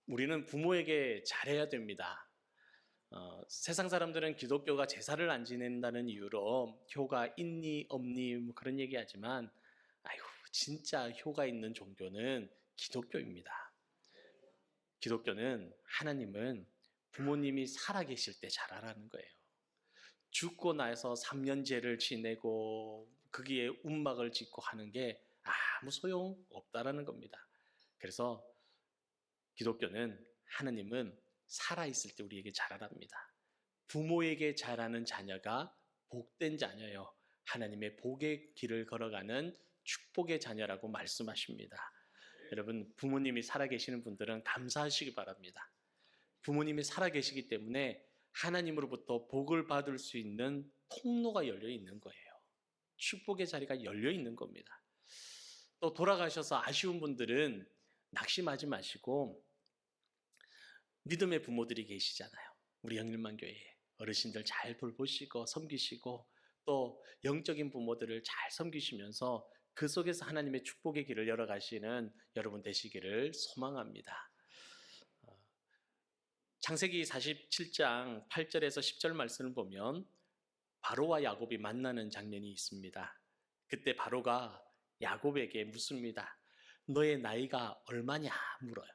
우리는 부모에게 잘해야 됩니다. 세상 사람들은 기독교가 제사를 안 지낸다는 이유로 효가 있니 없니 뭐 그런 얘기하지만 아이고 진짜 효가 있는 종교는 기독교입니다. 기독교는 하나님은 부모님이 살아계실 때 잘하라는 거예요. 죽고 나서 3년제를 지내고 거기에 운막을 짓고 하는 게 아무 소용 없다라는 겁니다. 그래서 기독교는 하나님은 살아있을 때 우리에게 잘하랍니다. 부모에게 잘하는 자녀가 복된 자녀요. 하나님의 복의 길을 걸어가는 축복의 자녀라고 말씀하십니다. 여러분, 부모님이 살아계시는 분들은 감사하시기 바랍니다. 부모님이 살아계시기 때문에 하나님으로부터 복을 받을 수 있는 통로가 열려 있는 거예요. 축복의 자리가 열려 있는 겁니다. 또 돌아가셔서 아쉬운 분들은 낙심하지 마시고 믿음의 부모들이 계시잖아요. 우리 영일만 교회에 어르신들 잘 돌보시고 섬기시고 또 영적인 부모들을 잘 섬기시면서 그 속에서 하나님의 축복의 길을 열어가시는 여러분 되시기를 소망합니다. 창세기 47장 8절에서 10절 말씀을 보면 바로와 야곱이 만나는 장면이 있습니다. 그때 바로가 야곱에게 묻습니다. 너의 나이가 얼마냐 물어요.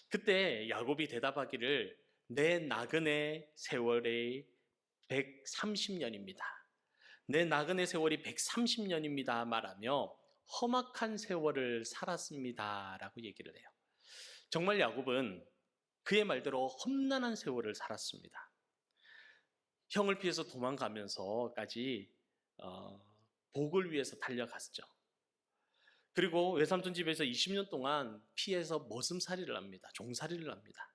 그때 야곱이 대답하기를 내 나그네 세월이 130년입니다. 내 나그네 세월이 130년입니다 말하며 험악한 세월을 살았습니다 라고 얘기를 해요. 정말 야곱은 그의 말대로 험난한 세월을 살았습니다. 형을 피해서 도망가면서까지 복을 위해서 달려갔죠. 그리고 외삼촌 집에서 20년 동안 피해서 머슴살이를 합니다. 종살이를 합니다.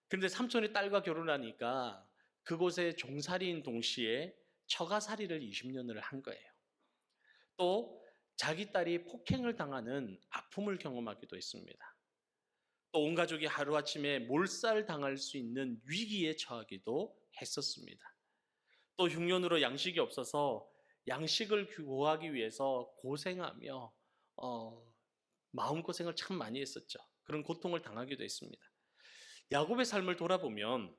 그런데 삼촌의 딸과 결혼하니까 그곳에 종살이인 동시에 처가살이를 20년을 한 거예요. 또 자기 딸이 폭행을 당하는 아픔을 경험하기도 했습니다. 또 온 가족이 하루아침에 몰살당할 수 있는 위기에 처하기도 했었습니다. 또 흉년으로 양식이 없어서 양식을 구하기 위해서 고생하며 마음고생을 참 많이 했었죠. 그런 고통을 당하기도 했습니다. 야곱의 삶을 돌아보면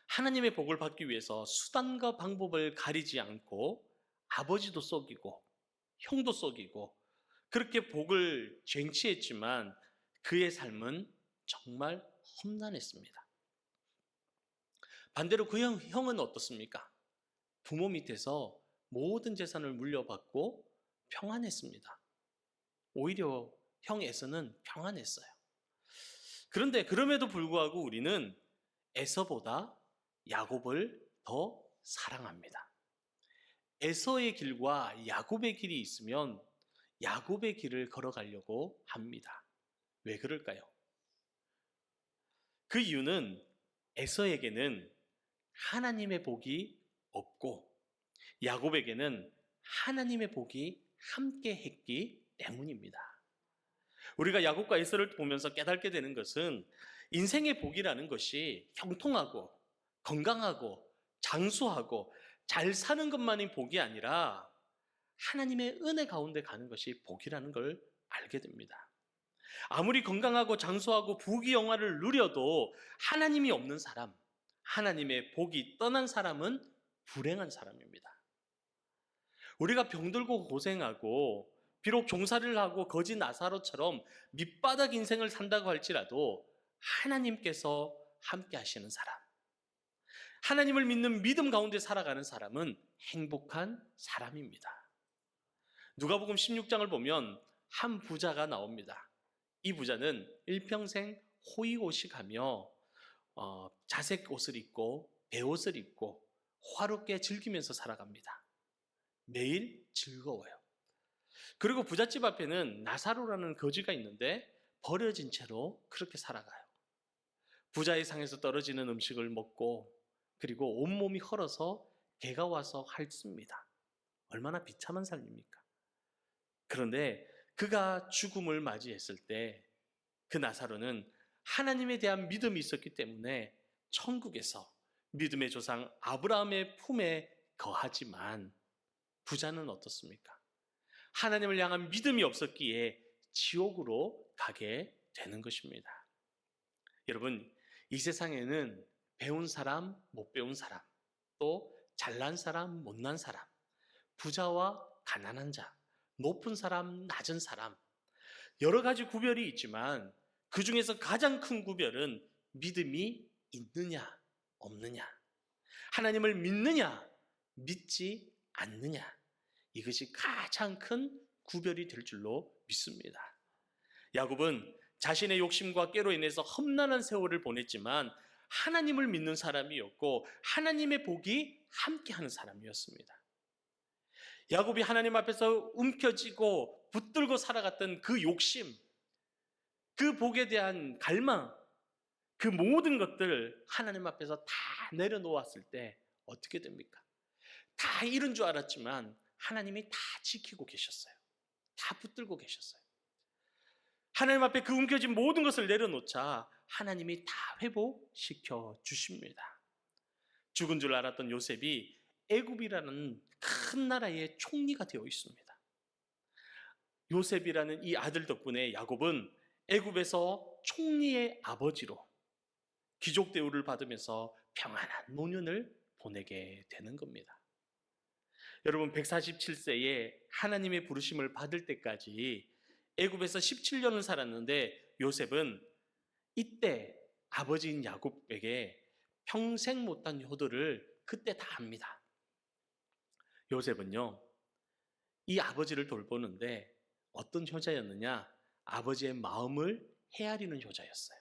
하나님의 복을 받기 위해서 수단과 방법을 가리지 않고 아버지도 속이고 형도 속이고 그렇게 복을 쟁취했지만 그의 삶은 정말 험난했습니다. 반대로 그 형은 어떻습니까? 부모 밑에서 모든 재산을 물려받고 평안했습니다. 오히려 형 에서는 평안했어요. 그런데 그럼에도 불구하고 우리는 에서보다 야곱을 더 사랑합니다. 에서의 길과 야곱의 길이 있으면 야곱의 길을 걸어가려고 합니다. 왜 그럴까요? 그 이유는 에서에게는 하나님의 복이 없고 야곱에게는 하나님의 복이 함께 했기 때문입니다. 우리가 야곱과 에서를 보면서 깨닫게 되는 것은 인생의 복이라는 것이 형통하고 건강하고 장수하고 잘 사는 것만이 복이 아니라 하나님의 은혜 가운데 가는 것이 복이라는 걸 알게 됩니다. 아무리 건강하고 장수하고 부귀영화를 누려도 하나님이 없는 사람, 하나님의 복이 떠난 사람은 불행한 사람입니다. 우리가 병들고 고생하고 비록 종살이를 하고 거지 나사로처럼 밑바닥 인생을 산다고 할지라도 하나님께서 함께 하시는 사람, 하나님을 믿는 믿음 가운데 살아가는 사람은 행복한 사람입니다. 누가복음 16장을 보면 한 부자가 나옵니다. 이 부자는 일평생 호의호식하며 자색 옷을 입고 배옷을 입고 화롭게 즐기면서 살아갑니다. 매일 즐거워요. 그리고 부잣집 앞에는 나사로라는 거지가 있는데 버려진 채로 그렇게 살아가요. 부자의 상에서 떨어지는 음식을 먹고 그리고 온몸이 헐어서 개가 와서 핥습니다. 얼마나 비참한 삶입니까? 그런데 그가 죽음을 맞이했을 때 그 나사로는 하나님에 대한 믿음이 있었기 때문에 천국에서 믿음의 조상 아브라함의 품에 거하지만 부자는 어떻습니까? 하나님을 향한 믿음이 없었기에 지옥으로 가게 되는 것입니다. 여러분, 이 세상에는 배운 사람, 못 배운 사람, 또 잘난 사람, 못난 사람, 부자와 가난한 자, 높은 사람, 낮은 사람, 여러 가지 구별이 있지만 그 중에서 가장 큰 구별은 믿음이 있느냐, 없느냐, 하나님을 믿느냐, 믿지 않느냐, 이것이 가장 큰 구별이 될 줄로 믿습니다. 야곱은 자신의 욕심과 꾀로 인해서 험난한 세월을 보냈지만 하나님을 믿는 사람이었고 하나님의 복이 함께하는 사람이었습니다. 야곱이 하나님 앞에서 움켜쥐고 붙들고 살아갔던 그 욕심, 그 복에 대한 갈망, 그 모든 것들 하나님 앞에서 다 내려놓았을 때 어떻게 됩니까? 다 잃은 줄 알았지만 하나님이 다 지키고 계셨어요. 다 붙들고 계셨어요. 하나님 앞에 그 움켜진 모든 것을 내려놓자 하나님이 다 회복시켜 주십니다. 죽은 줄 알았던 요셉이 애굽이라는 큰 나라의 총리가 되어 있습니다. 요셉이라는 이 아들 덕분에 야곱은 애굽에서 총리의 아버지로 귀족 대우를 받으면서 평안한 노년을 보내게 되는 겁니다. 여러분, 147세에 하나님의 부르심을 받을 때까지 애굽에서 17년을 살았는데 요셉은 이때 아버지인 야곱에게 평생 못한 효도를 그때 다 합니다. 요셉은요, 이 아버지를 돌보는데 어떤 효자였느냐? 아버지의 마음을 헤아리는 효자였어요.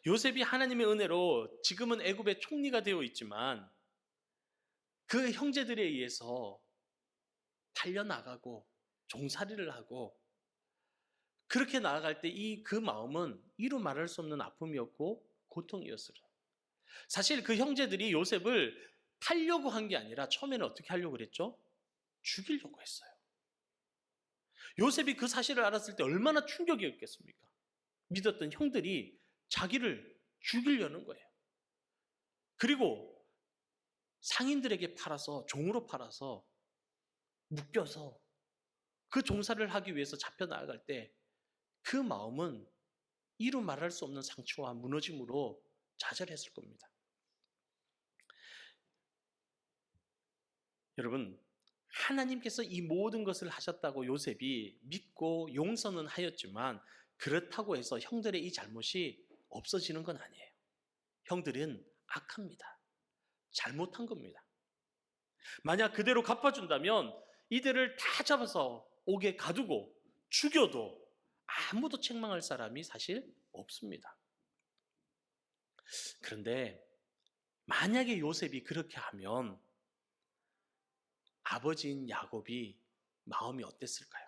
요셉이 하나님의 은혜로 지금은 애굽의 총리가 되어 있지만 그 형제들에 의해서 팔려나가고 종살이를 하고 그렇게 나아갈 때 그 마음은 이루 말할 수 없는 아픔이었고 고통이었어요. 사실 그 형제들이 요셉을 팔려고 한 게 아니라 처음에는 어떻게 하려고 그랬죠? 죽이려고 했어요. 요셉이 그 사실을 알았을 때 얼마나 충격이었겠습니까? 믿었던 형들이 자기를 죽이려는 거예요. 그리고 상인들에게 팔아서, 종으로 팔아서 묶여서 그 종살이를 하기 위해서 잡혀 나아갈 때 그 마음은 이루 말할 수 없는 상처와 무너짐으로 좌절했을 겁니다. 여러분, 하나님께서 이 모든 것을 하셨다고 요셉이 믿고 용서는 하였지만 그렇다고 해서 형들의 이 잘못이 없어지는 건 아니에요. 형들은 악합니다. 잘못한 겁니다. 만약 그대로 갚아준다면 이들을 다 잡아서 옥에 가두고 죽여도 아무도 책망할 사람이 사실 없습니다. 그런데 만약에 요셉이 그렇게 하면 아버지인 야곱이 마음이 어땠을까요?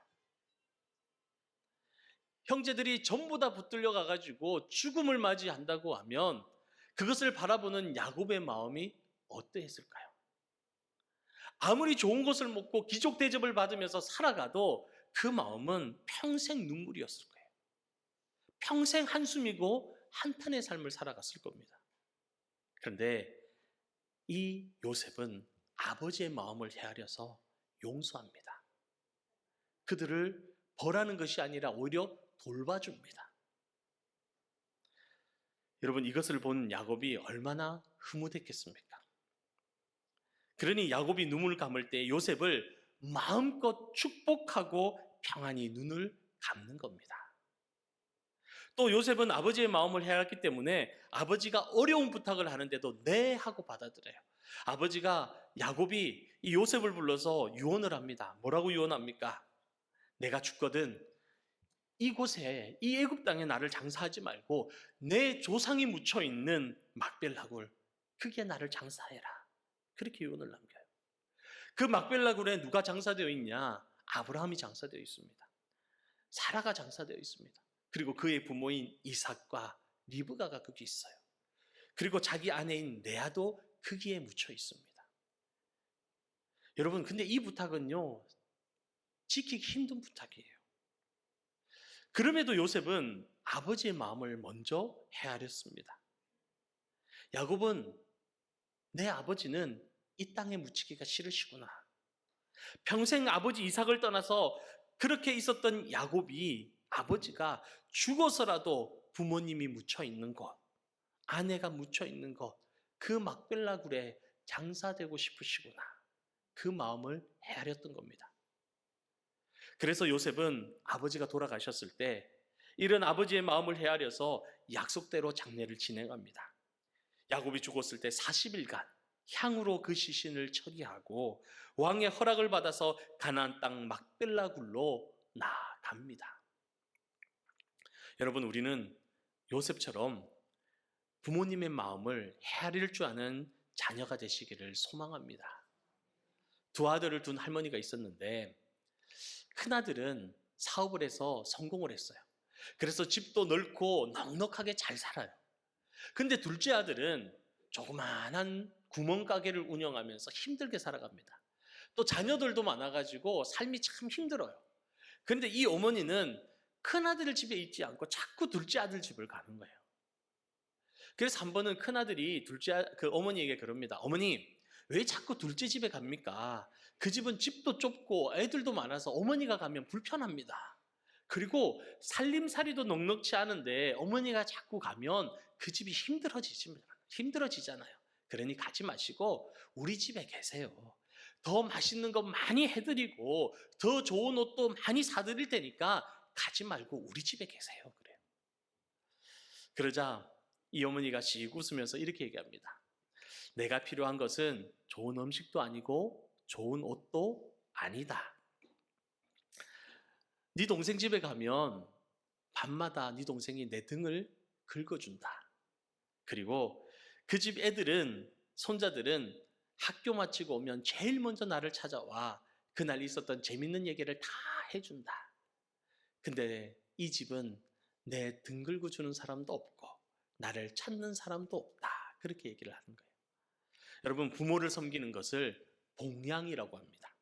형제들이 전부 다 붙들려 가가지고 죽음을 맞이한다고 하면 그것을 바라보는 야곱의 마음이 어떠했을까요? 아무리 좋은 것을 먹고 귀족 대접을 받으면서 살아가도 그 마음은 평생 눈물이었을 거예요. 평생 한숨이고 한탄의 삶을 살아갔을 겁니다. 그런데 이 요셉은 아버지의 마음을 헤아려서 용서합니다. 그들을 벌하는 것이 아니라 오히려 돌봐줍니다. 여러분, 이것을 본 야곱이 얼마나 흐뭇했겠습니까? 그러니 야곱이 눈을 감을 때 요셉을 마음껏 축복하고 평안히 눈을 감는 겁니다. 또 요셉은 아버지의 마음을 헤아렸기 때문에 아버지가 어려운 부탁을 하는데도 네 하고 받아들여요. 아버지가 야곱이 이 요셉을 불러서 유언을 합니다. 뭐라고 유언합니까? 내가 죽거든 이곳에 이 애굽 땅에 나를 장사하지 말고 내 조상이 묻혀 있는 막벨라굴 그게 나를 장사해라. 그렇게 유언을 남겨요. 그 막벨라굴에 누가 장사되어 있냐? 아브라함이 장사되어 있습니다. 사라가 장사되어 있습니다. 그리고 그의 부모인 이삭과 리브가가 거기 있어요. 그리고 자기 아내인 레아도 거기에 묻혀 있습니다. 여러분, 근데 이 부탁은요, 지키기 힘든 부탁이에요. 그럼에도 요셉은 아버지의 마음을 먼저 헤아렸습니다. 야곱은 내 아버지는 이 땅에 묻히기가 싫으시구나. 평생 아버지 이삭을 떠나서 그렇게 있었던 야곱이 아버지가 죽어서라도 부모님이 묻혀 있는 곳, 아내가 묻혀 있는 곳, 그 막벨라 굴에 장사되고 싶으시구나. 그 마음을 헤아렸던 겁니다. 그래서 요셉은 아버지가 돌아가셨을 때 이런 아버지의 마음을 헤아려서 약속대로 장례를 진행합니다. 야곱이 죽었을 때 40일간 향으로 그 시신을 처리하고 왕의 허락을 받아서 가나안 땅 막벨라 굴로 나아갑니다. 여러분, 우리는 요셉처럼 부모님의 마음을 헤아릴 줄 아는 자녀가 되시기를 소망합니다. 두 아들을 둔 할머니가 있었는데 큰아들은 사업을 해서 성공을 했어요. 그래서 집도 넓고 넉넉하게 잘 살아요. 근데 둘째 아들은 조그마한 구멍가게를 운영하면서 힘들게 살아갑니다. 또 자녀들도 많아가지고 삶이 참 힘들어요. 그런데 이 어머니는 큰아들 집에 있지 않고 자꾸 둘째 아들 집을 가는 거예요. 그래서 한 번은 큰아들이 그 어머니에게 그럽니다. 어머니, 왜 자꾸 둘째 집에 갑니까? 그 집은 집도 좁고 애들도 많아서 어머니가 가면 불편합니다. 그리고 살림살이도 넉넉지 않은데 어머니가 자꾸 가면 그 집이 힘들어지잖아요. 그러니 가지 마시고 우리 집에 계세요. 더 맛있는 거 많이 해드리고 더 좋은 옷도 많이 사드릴 테니까 가지 말고 우리 집에 계세요. 그래요. 그러자 이 어머니가 씩 웃으면서 이렇게 얘기합니다. 내가 필요한 것은 좋은 음식도 아니고 좋은 옷도 아니다. 네 동생 집에 가면 밤마다 네 동생이 내 등을 긁어준다. 그리고 그 집 애들은, 손자들은 학교 마치고 오면 제일 먼저 나를 찾아와 그날 있었던 재밌는 얘기를 다 해준다. 근데 이 집은 내 등 긁어주는 사람도 없고 나를 찾는 사람도 없다. 그렇게 얘기를 하는 거예요. 여러분, 부모를 섬기는 것을 봉양이라고 합니다.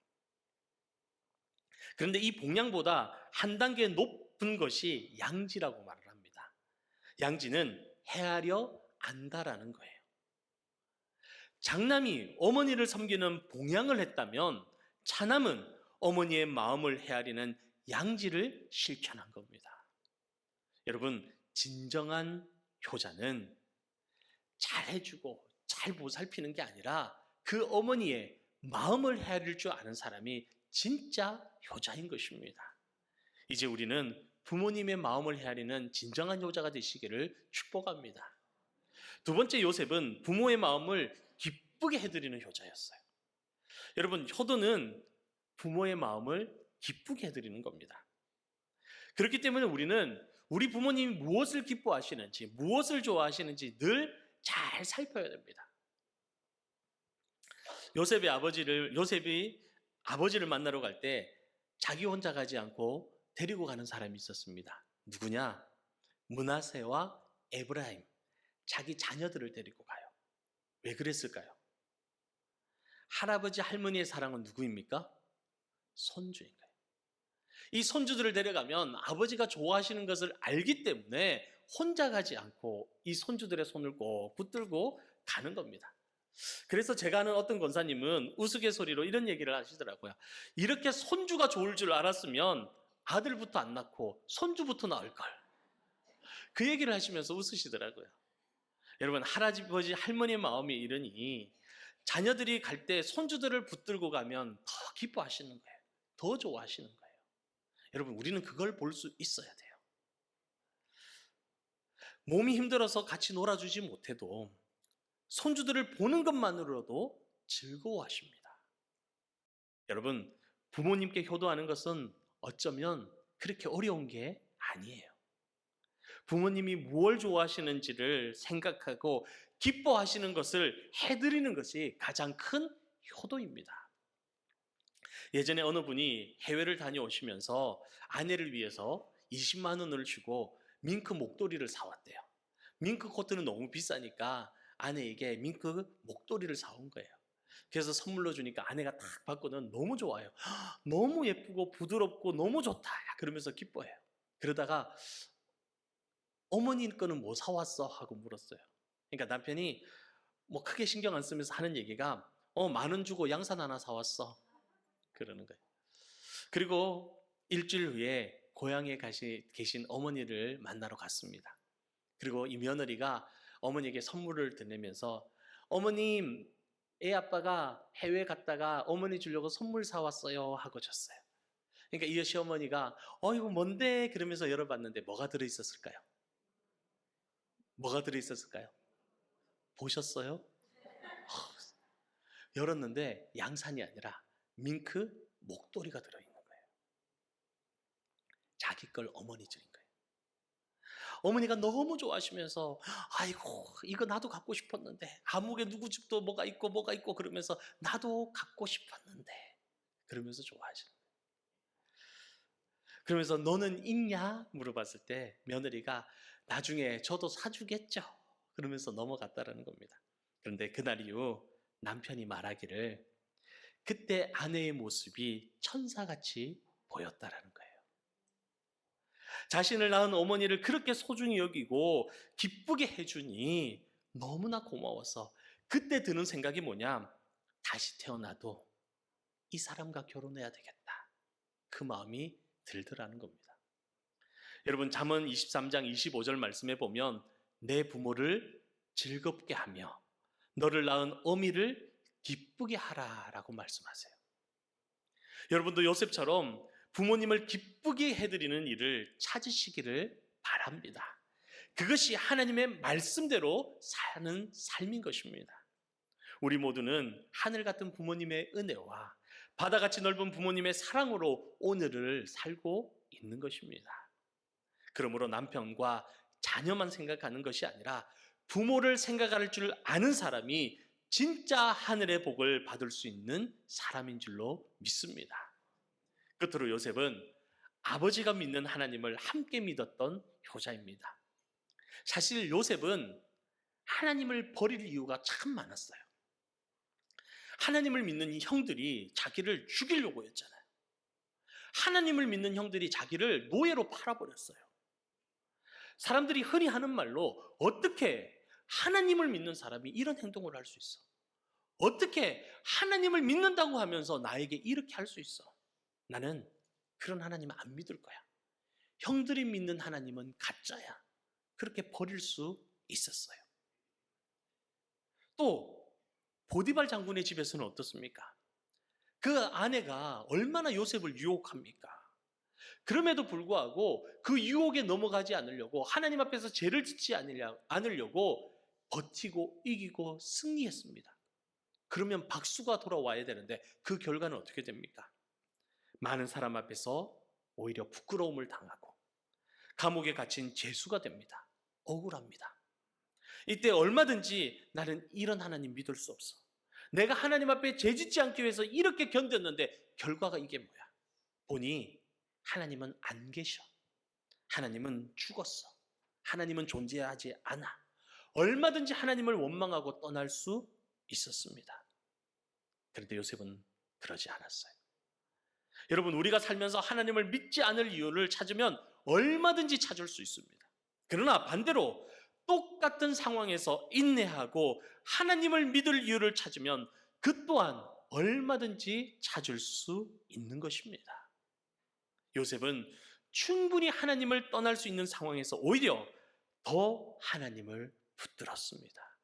그런데 이 봉양보다 한 단계 높은 것이 양지라고 말을 합니다. 양지는 헤아려 안다라는 거예요. 장남이 어머니를 섬기는 봉양을 했다면 차남은 어머니의 마음을 헤아리는 양지를 실천한 겁니다. 여러분, 진정한 효자는 잘해주고 잘 보살피는 게 아니라 그 어머니의 마음을 헤아릴 줄 아는 사람이 진짜 효자인 것입니다. 이제 우리는 부모님의 마음을 헤아리는 진정한 효자가 되시기를 축복합니다. 두 번째, 요셉은 부모의 마음을 기쁘게 해드리는 효자였어요. 여러분, 효도는 부모의 마음을 기쁘게 해드리는 겁니다. 그렇기 때문에 우리는 우리 부모님이 무엇을 기뻐하시는지, 무엇을 좋아하시는지 늘 잘 살펴야 됩니다. 요셉이 아버지를 만나러 갈 때 자기 혼자 가지 않고 데리고 가는 사람이 있었습니다. 누구냐? 므낫세와 에브라임, 자기 자녀들을 데리고 가요. 왜 그랬을까요? 할아버지 할머니의 사랑은 누구입니까? 손주인 거예요. 이 손주들을 데려가면 아버지가 좋아하시는 것을 알기 때문에 혼자 가지 않고 이 손주들의 손을 꼭 붙들고 가는 겁니다. 그래서 제가 아는 어떤 권사님은 우스갯소리로 이런 얘기를 하시더라고요. 이렇게 손주가 좋을 줄 알았으면 아들부터 안 낳고 손주부터 낳을 걸. 그 얘기를 하시면서 웃으시더라고요. 여러분, 할아버지 할머니의 마음이 이러니 자녀들이 갈 때 손주들을 붙들고 가면 더 기뻐하시는 거예요. 더 좋아하시는 거예요. 여러분, 우리는 그걸 볼 수 있어야 돼요. 몸이 힘들어서 같이 놀아주지 못해도 손주들을 보는 것만으로도 즐거워하십니다. 여러분, 부모님께 효도하는 것은 어쩌면 그렇게 어려운 게 아니에요. 부모님이 무엇을 좋아하시는지를 생각하고 기뻐하시는 것을 해드리는 것이 가장 큰 효도입니다. 예전에 어느 분이 해외를 다녀오시면서 아내를 위해서 20만 원을 주고 밍크 목도리를 사왔대요. 밍크 코트는 너무 비싸니까 아내에게 밍크 목도리를 사온 거예요. 그래서 선물로 주니까 아내가 딱 받고는 너무 좋아요. 너무 예쁘고 부드럽고 너무 좋다 그러면서 기뻐해요. 그러다가 어머니 거는 뭐 사왔어? 하고 물었어요. 그러니까 남편이 뭐 크게 신경 안 쓰면서 하는 얘기가 10,000원 주고 양산 하나 사왔어. 그러는 거예요. 그리고 일주일 후에 고향에 계신 어머니를 만나러 갔습니다. 그리고 이 며느리가 어머니에게 선물을 드리면서 어머님, 애 아빠가 해외 갔다가 어머니 주려고 선물 사왔어요 하고 줬어요. 그러니까 이 시어머니가 이거 뭔데? 그러면서 열어봤는데 뭐가 들어있었을까요? 뭐가 들어있었을까요? 보셨어요? 열었는데 양산이 아니라 밍크 목도리가 들어있는 거예요. 자기 걸 어머니 주인 거예요. 어머니가 너무 좋아하시면서 아이고 이거 나도 갖고 싶었는데 아무개 누구 집도 뭐가 있고 그러면서 나도 갖고 싶었는데 그러면서 좋아하시는 거예요. 그러면서 너는 있냐? 물어봤을 때 며느리가 나중에 저도 사주겠죠 그러면서 넘어갔다라는 겁니다. 그런데 그날 이후 남편이 말하기를 그때 아내의 모습이 천사같이 보였다라는 거예요. 자신을 낳은 어머니를 그렇게 소중히 여기고 기쁘게 해주니 너무나 고마워서 그때 드는 생각이 뭐냐? 다시 태어나도 이 사람과 결혼해야 되겠다. 그 마음이 들더라는 겁니다. 여러분 잠언 23장 25절 말씀에 보면 내 부모를 즐겁게 하며 너를 낳은 어미를 기쁘게 하라라고 말씀하세요. 여러분도 요셉처럼 부모님을 기쁘게 해드리는 일을 찾으시기를 바랍니다. 그것이 하나님의 말씀대로 사는 삶인 것입니다. 우리 모두는 하늘 같은 부모님의 은혜와 바다같이 넓은 부모님의 사랑으로 오늘을 살고 있는 것입니다. 그러므로 남편과 자녀만 생각하는 것이 아니라 부모를 생각할 줄 아는 사람이 진짜 하늘의 복을 받을 수 있는 사람인 줄로 믿습니다. 끝으로 요셉은 아버지가 믿는 하나님을 함께 믿었던 효자입니다. 사실 요셉은 하나님을 버릴 이유가 참 많았어요. 하나님을 믿는 이 형들이 자기를 죽이려고 했잖아요. 하나님을 믿는 형들이 자기를 노예로 팔아버렸어요. 사람들이 흔히 하는 말로 어떻게 하나님을 믿는 사람이 이런 행동을 할 수 있어? 어떻게 하나님을 믿는다고 하면서 나에게 이렇게 할 수 있어? 나는 그런 하나님 안 믿을 거야. 형들이 믿는 하나님은 가짜야. 그렇게 버릴 수 있었어요. 또 보디발 장군의 집에서는 어떻습니까? 그 아내가 얼마나 요셉을 유혹합니까? 그럼에도 불구하고 그 유혹에 넘어가지 않으려고 하나님 앞에서 죄를 짓지 않으려고 버티고 이기고 승리했습니다. 그러면 박수가 돌아와야 되는데 그 결과는 어떻게 됩니까? 많은 사람 앞에서 오히려 부끄러움을 당하고 감옥에 갇힌 죄수가 됩니다. 억울합니다. 이때 얼마든지 나는 이런 하나님 믿을 수 없어. 내가 하나님 앞에 죄 짓지 않기 위해서 이렇게 견뎠는데 결과가 이게 뭐야? 보니 하나님은 안 계셔. 하나님은 죽었어. 하나님은 존재하지 않아. 얼마든지 하나님을 원망하고 떠날 수 있었습니다. 그런데 요셉은 그러지 않았어요. 여러분 우리가 살면서 하나님을 믿지 않을 이유를 찾으면 얼마든지 찾을 수 있습니다. 그러나 반대로 똑같은 상황에서 인내하고 하나님을 믿을 이유를 찾으면 그 또한 얼마든지 찾을 수 있는 것입니다. 요셉은 충분히 하나님을 떠날 수 있는 상황에서 오히려 더 하나님을 붙들었습니다.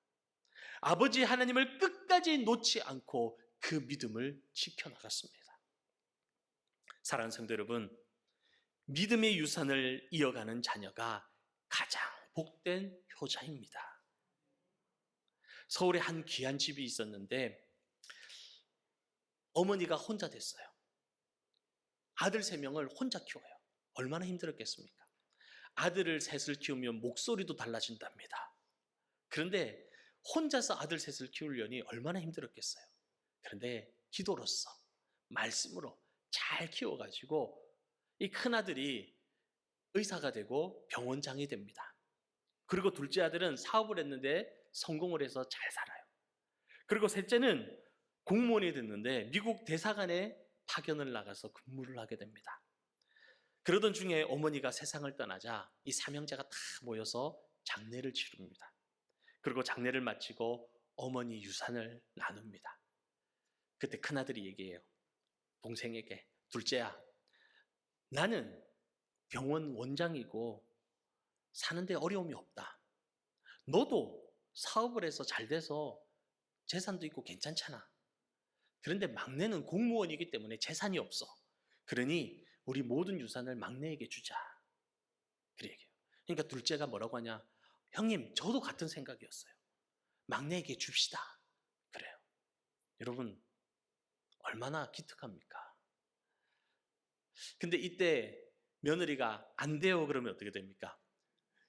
아버지 하나님을 끝까지 놓지 않고 그 믿음을 지켜나갔습니다. 사랑하는 성도 여러분, 믿음의 유산을 이어가는 자녀가 가장 복된 효자입니다. 서울에 한 귀한 집이 있었는데 어머니가 혼자 됐어요. 아들 3명을 혼자 키워요. 얼마나 힘들었겠습니까? 아들을 셋을 키우면 목소리도 달라진답니다. 그런데 혼자서 아들 셋을 키우려니 얼마나 힘들었겠어요. 그런데 기도로서 말씀으로 잘 키워가지고 이 큰아들이 의사가 되고 병원장이 됩니다. 그리고 둘째 아들은 사업을 했는데 성공을 해서 잘 살아요. 그리고 셋째는 공무원이 됐는데 미국 대사관에 파견을 나가서 근무를 하게 됩니다. 그러던 중에 어머니가 세상을 떠나자 이 삼형제가 다 모여서 장례를 치릅니다. 그리고 장례를 마치고 어머니 유산을 나눕니다. 그때 큰아들이 얘기해요. 동생에게, 둘째야, 나는 병원 원장이고 사는데 어려움이 없다. 너도 사업을 해서 잘 돼서 재산도 있고 괜찮잖아. 그런데 막내는 공무원이기 때문에 재산이 없어. 그러니 우리 모든 유산을 막내에게 주자. 그래 얘기해요. 그러니까 둘째가 뭐라고 하냐? 형님, 저도 같은 생각이었어요. 막내에게 줍시다. 그래요. 여러분, 얼마나 기특합니까? 근데 이때 며느리가 안 돼요 그러면 어떻게 됩니까?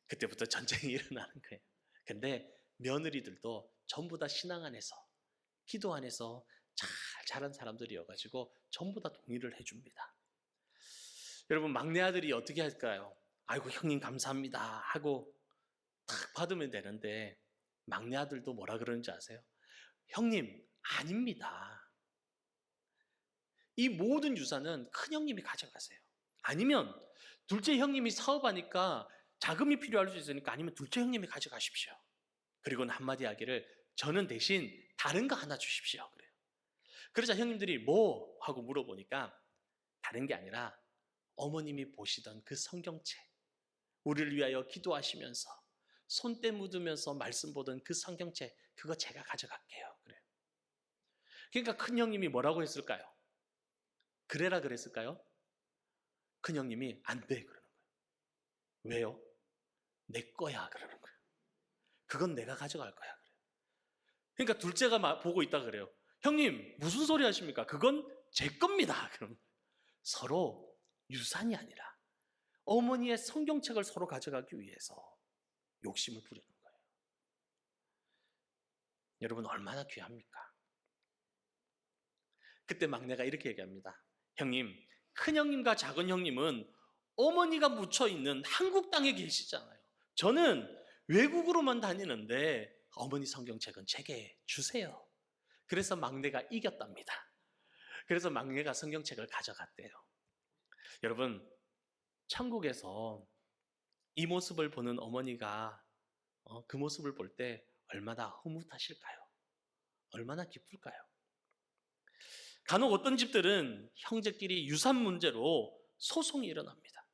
그때부터 전쟁이 일어나는 거예요. 근데 며느리들도 전부 다 신앙 안에서, 기도 안에서 잘 자란 사람들이어가지고 전부 다 동의를 해줍니다. 여러분, 막내 아들이 어떻게 할까요? 아이고 형님 감사합니다 하고 탁 받으면 되는데, 막내 아들도 뭐라 그러는지 아세요? 형님 아닙니다. 이 모든 유산은 큰 형님이 가져가세요. 아니면 둘째 형님이 사업하니까 자금이 필요할 수 있으니까 아니면 둘째 형님이 가져가십시오. 그리고는 한마디 하기를 저는 대신 다른 거 하나 주십시오. 그래요. 그러자 형님들이 뭐? 하고 물어보니까 다른 게 아니라 어머님이 보시던 그 성경책, 우리를 위하여 기도하시면서 손때 묻으면서 말씀 보던 그 성경책, 그거 제가 가져갈게요. 그래요. 그러니까 큰 형님이 뭐라고 했을까요? 그래라 그랬을까요? 큰 형님이 안 돼 그러는 거예요. 왜요? 내 거야 그러는 거예요. 그건 내가 가져갈 거야 그래요. 그러니까 둘째가 보고 있다 그래요. 형님 무슨 소리 하십니까? 그건 제 겁니다. 그럼 서로 유산이 아니라 어머니의 성경책을 서로 가져가기 위해서 욕심을 부리는 거예요. 여러분 얼마나 귀합니까? 그때 막내가 이렇게 얘기합니다. 형님, 큰 형님과 작은 형님은 어머니가 묻혀 있는 한국 땅에 계시잖아요. 저는 외국으로만 다니는데 어머니 성경책은 제게 주세요. 그래서 막내가 이겼답니다. 그래서 막내가 성경책을 가져갔대요. 여러분, 천국에서 이 모습을 보는 어머니가 그 모습을 볼 때 얼마나 흐뭇하실까요? 얼마나 기쁠까요? 간혹 어떤 집들은 형제끼리 유산 문제로 소송이 일어납니다.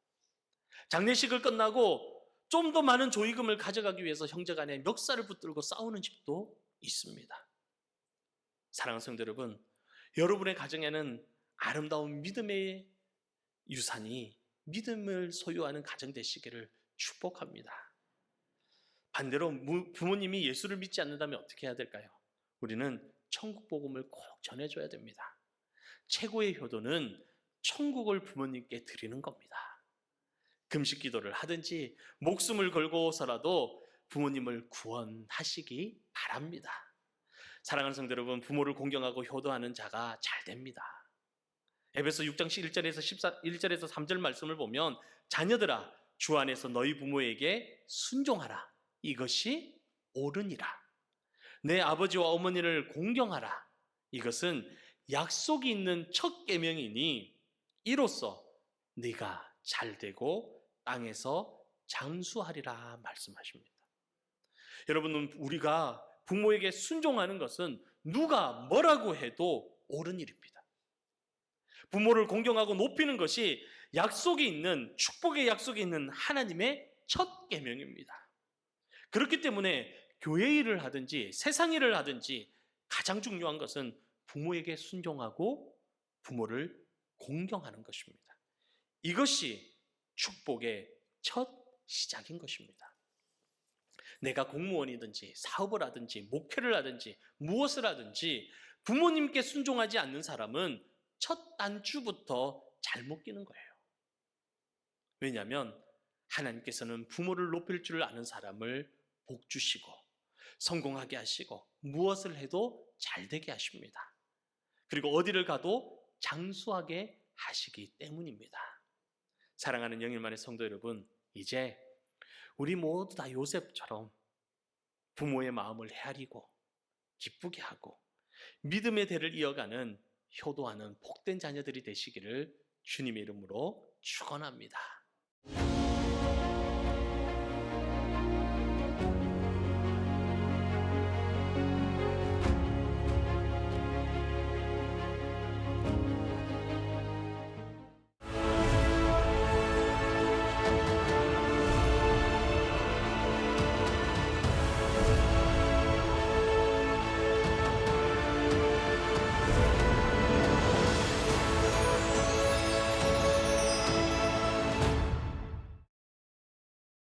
장례식을 끝나고 좀 더 많은 조의금을 가져가기 위해서 형제간에 멱살을 붙들고 싸우는 집도 있습니다. 사랑하는 성도 여러분, 여러분의 가정에는 아름다운 믿음의 유산이 믿음을 소유하는 가정 되시기를 축복합니다. 반대로 부모님이 예수를 믿지 않는다면 어떻게 해야 될까요? 우리는 천국 복음을 꼭 전해줘야 됩니다. 최고의 효도는 천국을 부모님께 드리는 겁니다. 금식 기도를 하든지 목숨을 걸고서라도 부모님을 구원하시기 바랍니다. 사랑하는 성도 여러분, 부모를 공경하고 효도하는 자가 잘 됩니다. 에베소 6장 1절에서 3절 말씀을 보면 자녀들아 주 안에서 너희 부모에게 순종하라. 이것이 옳으니라. 내 아버지와 어머니를 공경하라. 이것은 약속이 있는 첫 계명이니 이로써 네가 잘되고 땅에서 장수하리라 말씀하십니다. 여러분, 우리가 부모에게 순종하는 것은 누가 뭐라고 해도 옳은 일입니다. 부모를 공경하고 높이는 것이 약속이 있는, 축복의 약속이 있는 하나님의 첫 계명입니다. 그렇기 때문에 교회 일을 하든지 세상 일을 하든지 가장 중요한 것은 부모에게 순종하고 부모를 공경하는 것입니다. 이것이 축복의 첫 시작인 것입니다. 내가 공무원이든지 사업을 하든지 목회를 하든지 무엇을 하든지 부모님께 순종하지 않는 사람은 첫 단추부터 잘못 끼는 거예요. 왜냐하면 하나님께서는 부모를 높일 줄 아는 사람을 복 주시고 성공하게 하시고 무엇을 해도 잘 되게 하십니다. 그리고 어디를 가도 장수하게 하시기 때문입니다. 사랑하는 영일만의 성도 여러분, 이제 우리 모두 다 요셉처럼 부모의 마음을 헤아리고 기쁘게 하고 믿음의 대를 이어가는 효도하는 복된 자녀들이 되시기를 주님의 이름으로 축원합니다.